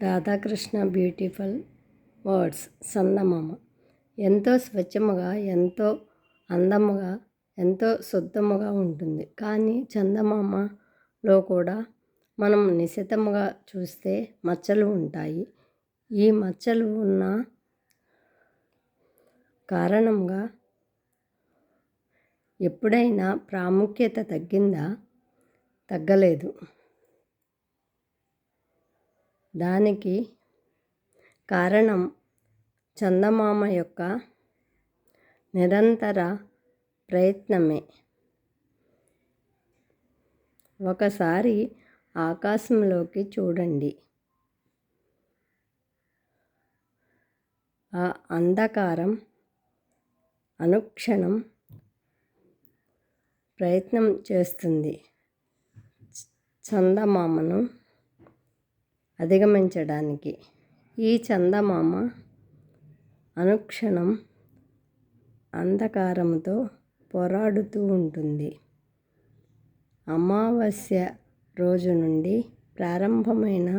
Radhakrishna beautiful words. చందమామ ఎంతో స్వచ్ఛముగా, ఎంతో అందముగా, ఎంతో శుద్ధముగా ఉంటుంది. కానీ చందమామలో కూడా మనం నిశితముగా చూస్తే మచ్చలు ఉంటాయి. ఈ మచ్చలు ఉన్న కారణంగా ఎప్పుడైనా ప్రాముఖ్యత తగ్గిందా? తగ్గలేదు. దానికి కారణం చందమామ యొక్క నిరంతర ప్రయత్నమే. ఒకసారి ఆకాశంలోకి చూడండి. ఆ అంధకారం అనుక్షణం ప్రయత్నం చేస్తుంది చందమామను అధిగమించడానికి. ఈ చందమామ అనుక్షణం అంధకారంతో పోరాడుతూ ఉంటుంది. అమావాస్య రోజు నుండి ప్రారంభమైన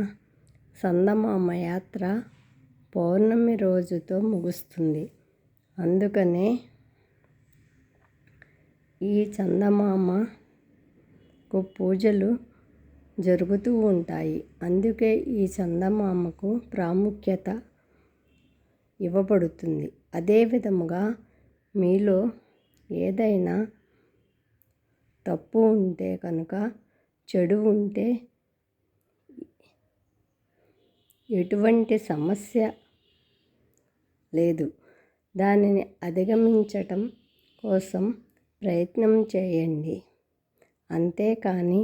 చందమామ యాత్ర పౌర్ణమి రోజుతో ముగుస్తుంది. అందుకనే ఈ చందమామకు పూజలు జరుగుతూ ఉంటాయి. అందుకే ఈ చందమామకు ప్రాముఖ్యత ఇవ్వబడుతుంది. అదేవిధముగా మీలో ఏదైనా తప్పు ఉంటే కనుక, చెడు ఉంటే, ఎటువంటి సమస్య లేదు, దానిని అధిగమించటం కోసం ప్రయత్నం చేయండి. అంతేకాని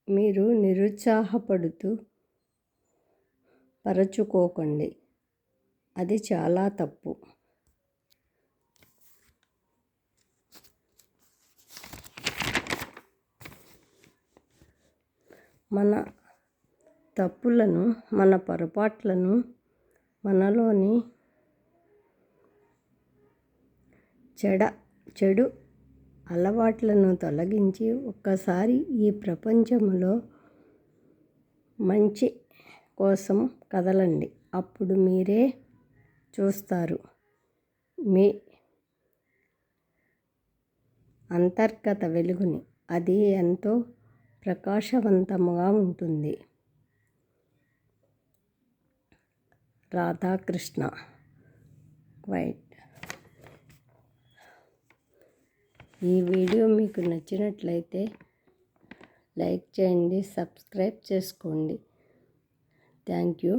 మీరు నిరుత్సాహపడుతూ పరచుకోకండి. అది చాలా తప్పు. మన తప్పులను, మన పొరపాట్లను, మనలోని చెడు అలవాట్లను తొలగించి ఒక్కసారి ఈ ప్రపంచంలో మంచి కోసం కదలండి. అప్పుడు మీరే చూస్తారు మీ అంతర్గత వెలుగుని. అది ఎంతో ప్రకాశవంతంగా ఉంటుంది. రాధాకృష్ణ క్వైట్. ఈ వీడియో మీకు నచ్చినట్లయితే లైక్ చేయండి, సబ్స్క్రైబ్ చేసుకోండి. Thank you.